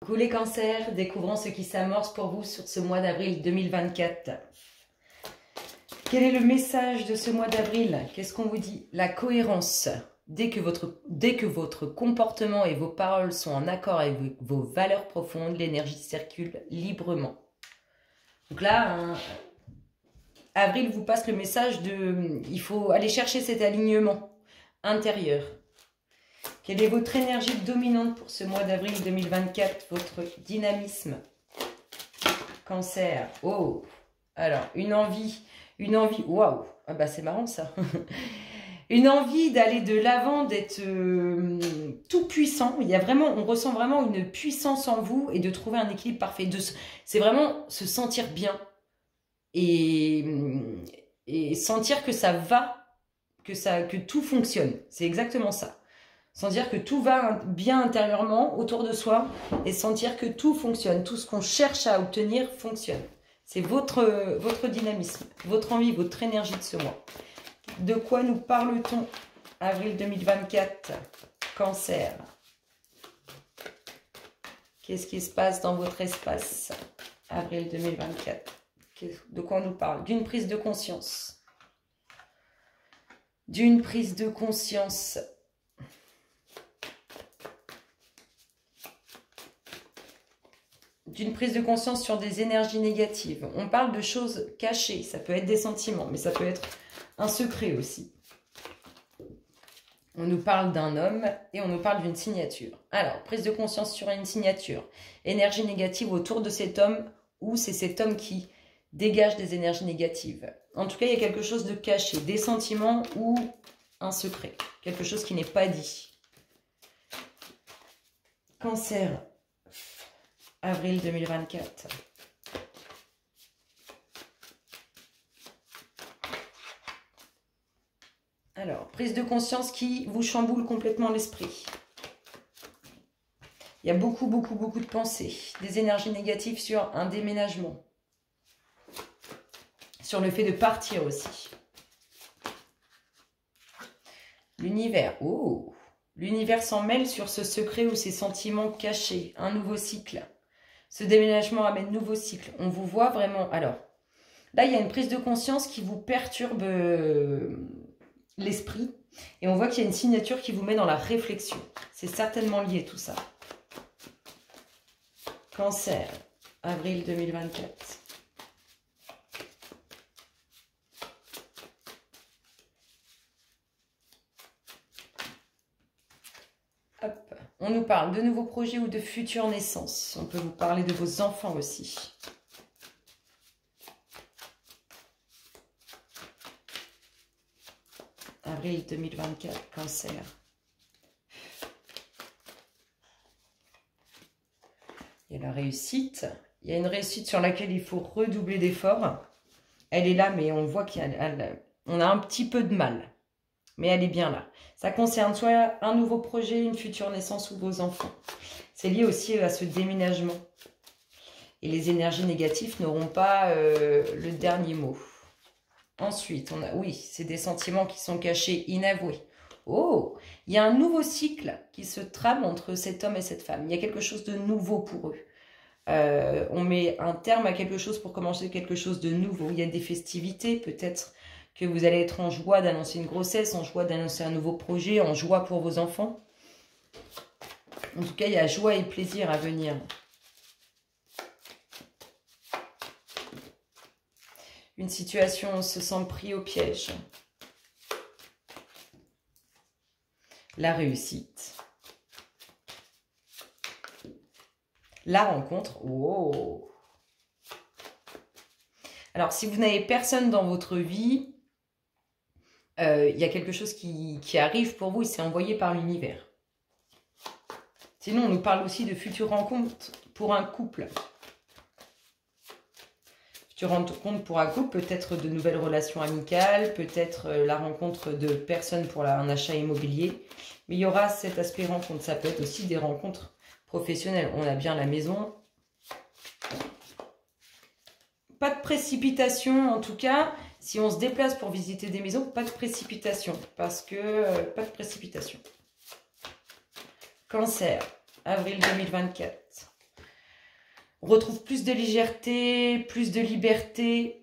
Coucou les cancers, découvrons ce qui s'amorce pour vous sur ce mois d'avril 2024. Quel est le message de ce mois d'avril? Qu'est-ce qu'on vous dit? La cohérence. Dès que votre comportement et vos paroles sont en accord avec vos valeurs profondes, l'énergie circule librement. Donc là, avril vous passe le message de... Il faut aller chercher cet alignement intérieur. Quelle est votre énergie dominante pour ce mois d'avril 2024? Votre dynamisme. Cancer. Oh. Alors, une envie. Waouh. Ah bah c'est marrant ça. Une envie d'aller de l'avant, d'être tout puissant. Il y a vraiment, on ressent vraiment une puissance en vous et de trouver un équilibre parfait. C'est vraiment se sentir bien et sentir que ça va, que tout fonctionne. C'est exactement ça. Sentir que tout va bien intérieurement autour de soi et sentir que tout fonctionne. Tout ce qu'on cherche à obtenir fonctionne. C'est votre dynamisme, votre envie, votre énergie de ce mois. De quoi nous parle-t-on? Avril 2024, Cancer. Qu'est-ce qui se passe dans votre espace? Avril 2024. De quoi on nous parle? D'une prise de conscience. D'une prise de conscience. D'une prise de conscience sur des énergies négatives. On parle de choses cachées. Ça peut être des sentiments, mais ça peut être un secret aussi. On nous parle d'un homme et on nous parle d'une signature. Alors, prise de conscience sur une signature. Énergie négative autour de cet homme ou c'est cet homme qui dégage des énergies négatives. En tout cas, il y a quelque chose de caché. Des sentiments ou un secret. Quelque chose qui n'est pas dit. Cancer. Avril 2024. Alors, prise de conscience qui vous chamboule complètement l'esprit. Il y a beaucoup de pensées, des énergies négatives sur un déménagement. Sur le fait de partir aussi. L'univers, oh! L'univers s'en mêle sur ce secret ou ces sentiments cachés. Un nouveau cycle. Ce déménagement amène nouveau cycle. On vous voit vraiment... Alors, là, il y a une prise de conscience qui vous perturbe l'esprit. Et on voit qu'il y a une signature qui vous met dans la réflexion. C'est certainement lié tout ça. Cancer, avril 2024. Hop. On nous parle de nouveaux projets ou de futures naissances. On peut vous parler de vos enfants aussi. Avril 2024, Cancer. Il y a la réussite. Il y a une réussite sur laquelle il faut redoubler d'efforts. Elle est là, mais on voit qu'on a un petit peu de mal. Mais elle est bien là. Ça concerne soit un nouveau projet, une future naissance ou vos enfants. C'est lié aussi à ce déménagement. Et les énergies négatives n'auront pas le dernier mot. Ensuite, on a, oui, c'est des sentiments qui sont cachés, inavoués. Oh, il y a un nouveau cycle qui se trame entre cet homme et cette femme. Il y a quelque chose de nouveau pour eux. On met un terme à quelque chose pour commencer quelque chose de nouveau. Il y a des festivités, peut-être que vous allez être en joie d'annoncer une grossesse, en joie d'annoncer un nouveau projet, en joie pour vos enfants. En tout cas, il y a joie et plaisir à venir. Une situation où on se sent pris au piège. La réussite. La rencontre. Oh! Alors, si vous n'avez personne dans votre vie, il y a quelque chose qui arrive pour vous et c'est envoyé par l'univers. Sinon, on nous parle aussi de futures rencontres pour un couple. Futures rencontres pour un couple, peut-être de nouvelles relations amicales, peut-être la rencontre de personnes pour un achat immobilier. Mais il y aura cet aspect rencontre. Ça peut être aussi des rencontres professionnelles. On a bien la maison. Pas de précipitation, en tout cas. Si on se déplace pour visiter des maisons, pas de précipitation. Parce que, pas de précipitation. Cancer, avril 2024. retrouve plus de légèreté, plus de liberté.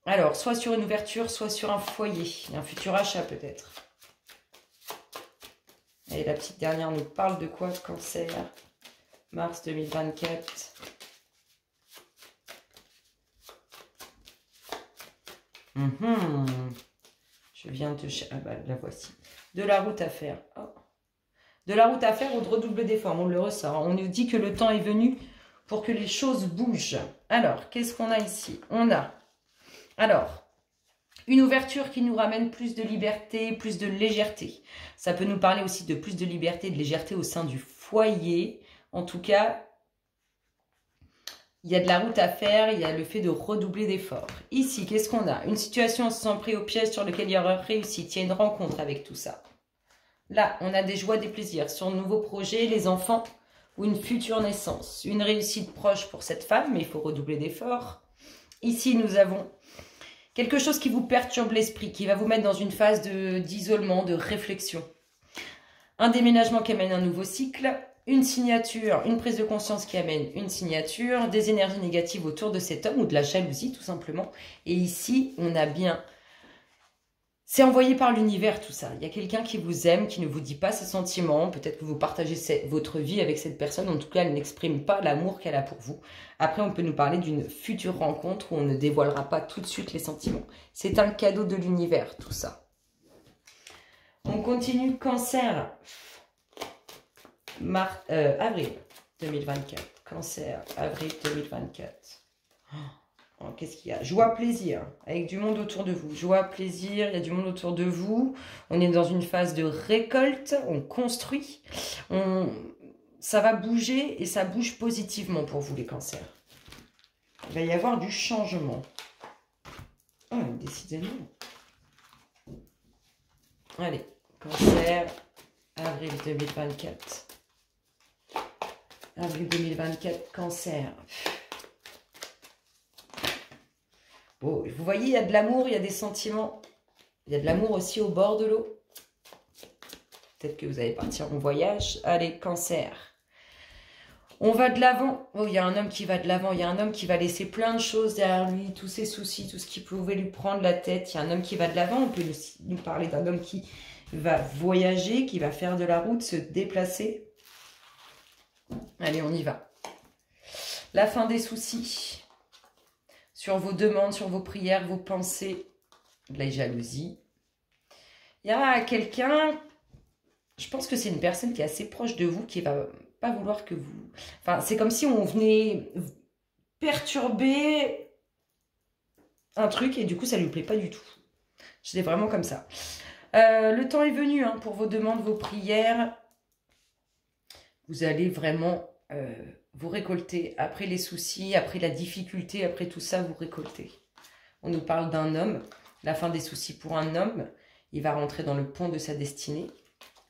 Alors, soit sur une ouverture, soit sur un foyer. Un futur achat peut-être. Et la petite dernière nous parle de quoi? Cancer. Mars 2024. Je viens de te... Ah bah, la voici. De la route à faire. Oh. De la route à faire ou de redoubler d'efforts. On le ressort. On nous dit que le temps est venu pour que les choses bougent. Alors, qu'est-ce qu'on a ici? On a... Alors, une ouverture qui nous ramène plus de liberté, plus de légèreté. Ça peut nous parler aussi de plus de liberté et de légèreté au sein du foyer. En tout cas, il y a de la route à faire, il y a le fait de redoubler d'efforts. Ici, qu'est-ce qu'on a? Une situation sans pris au piège sur lequel il y aura réussite. Il y a une rencontre avec tout ça. Là, on a des joies, des plaisirs. Sur de nouveaux projets, les enfants ou une future naissance. Une réussite proche pour cette femme, mais il faut redoubler d'efforts. Ici, nous avons quelque chose qui vous perturbe l'esprit, qui va vous mettre dans une phase d'isolement, de réflexion. Un déménagement qui amène un nouveau cycle. Une signature, une prise de conscience qui amène une signature. Des énergies négatives autour de cet homme ou de la jalousie, tout simplement. Et ici, on a bien... C'est envoyé par l'univers, tout ça. Il y a quelqu'un qui vous aime, qui ne vous dit pas ses sentiments. Peut-être que vous partagez votre vie avec cette personne. En tout cas, elle n'exprime pas l'amour qu'elle a pour vous. Après, on peut nous parler d'une future rencontre où on ne dévoilera pas tout de suite les sentiments. C'est un cadeau de l'univers, tout ça. On continue. Cancer. Avril 2024. Cancer, avril 2024. Oh, qu'est-ce qu'il y a? Joie, plaisir, avec du monde autour de vous. Joie, plaisir, il y a du monde autour de vous. On est dans une phase de récolte, on construit. Ça va bouger et ça bouge positivement pour vous les cancers. Il va y avoir du changement. Oh, décidément. Allez, cancer, avril 2024. Avril 2024, cancer. Bon, vous voyez, il y a de l'amour, il y a des sentiments. Il y a de l'amour aussi au bord de l'eau. Peut-être que vous allez partir en voyage. Allez, cancer. On va de l'avant. Oh, il y a un homme qui va de l'avant. Il y a un homme qui va laisser plein de choses derrière lui. Tous ses soucis, tout ce qui pouvait lui prendre la tête. Il y a un homme qui va de l'avant. On peut nous parler d'un homme qui va voyager, qui va faire de la route, se déplacer. Allez, on y va. La fin des soucis. Sur vos demandes, sur vos prières, vos pensées, de la jalousie. Il y a quelqu'un, je pense que c'est une personne qui est assez proche de vous, qui va pas vouloir que vous... Enfin, c'est comme si on venait perturber un truc et du coup, ça lui plaît pas du tout. C'est vraiment comme ça. Le temps est venu hein, pour vos demandes, vos prières. Vous allez vraiment... vous récoltez après les soucis, après la difficulté, après tout ça, vous récoltez. On nous parle d'un homme, la fin des soucis pour un homme. Il va rentrer dans le pont de sa destinée.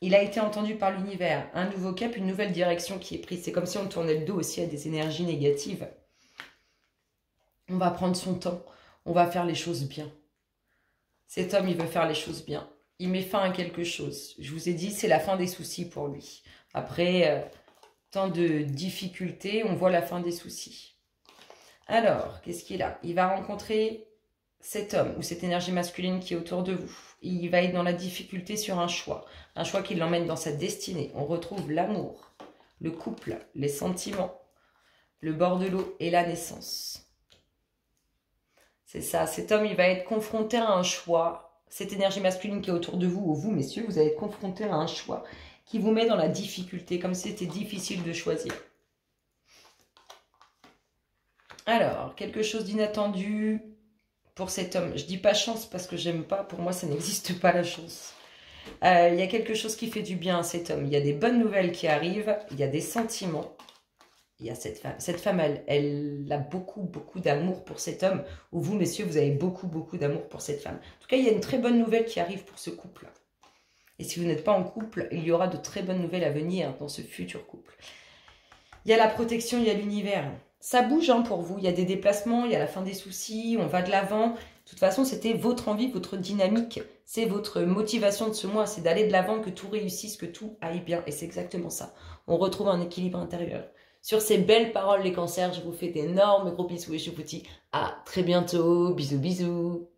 Il a été entendu par l'univers. Un nouveau cap, une nouvelle direction qui est prise. C'est comme si on tournait le dos aussi à des énergies négatives. On va prendre son temps. On va faire les choses bien. Cet homme, il veut faire les choses bien. Il met fin à quelque chose. Je vous ai dit, c'est la fin des soucis pour lui. Après... tant de difficultés, on voit la fin des soucis. Alors, qu'est-ce qu'il a? Il va rencontrer cet homme ou cette énergie masculine qui est autour de vous. Il va être dans la difficulté sur un choix qui l'emmène dans sa destinée. On retrouve l'amour, le couple, les sentiments, le bord de l'eau et la naissance. C'est ça, cet homme, il va être confronté à un choix. Cette énergie masculine qui est autour de vous, ou vous, messieurs, vous allez être confronté à un choix qui vous met dans la difficulté, comme si c'était difficile de choisir. Alors, quelque chose d'inattendu pour cet homme. Je dis pas chance parce que j'aime pas, pour moi ça n'existe pas la chance. Il y a quelque chose qui fait du bien à cet homme. Il y a des bonnes nouvelles qui arrivent, il y a des sentiments. Il y a cette femme. Cette femme, elle a beaucoup, beaucoup d'amour pour cet homme. Ou vous, messieurs, vous avez beaucoup, beaucoup d'amour pour cette femme. En tout cas, il y a une très bonne nouvelle qui arrive pour ce couple. Et si vous n'êtes pas en couple, il y aura de très bonnes nouvelles à venir dans ce futur couple. Il y a la protection, il y a l'univers. Ça bouge hein, pour vous. Il y a des déplacements, il y a la fin des soucis, on va de l'avant. De toute façon, c'était votre envie, votre dynamique. C'est votre motivation de ce mois. C'est d'aller de l'avant, que tout réussisse, que tout aille bien. Et c'est exactement ça. On retrouve un équilibre intérieur. Sur ces belles paroles, les cancers, je vous fais d'énormes gros bisous et je vous dis à très bientôt. Bisous, bisous.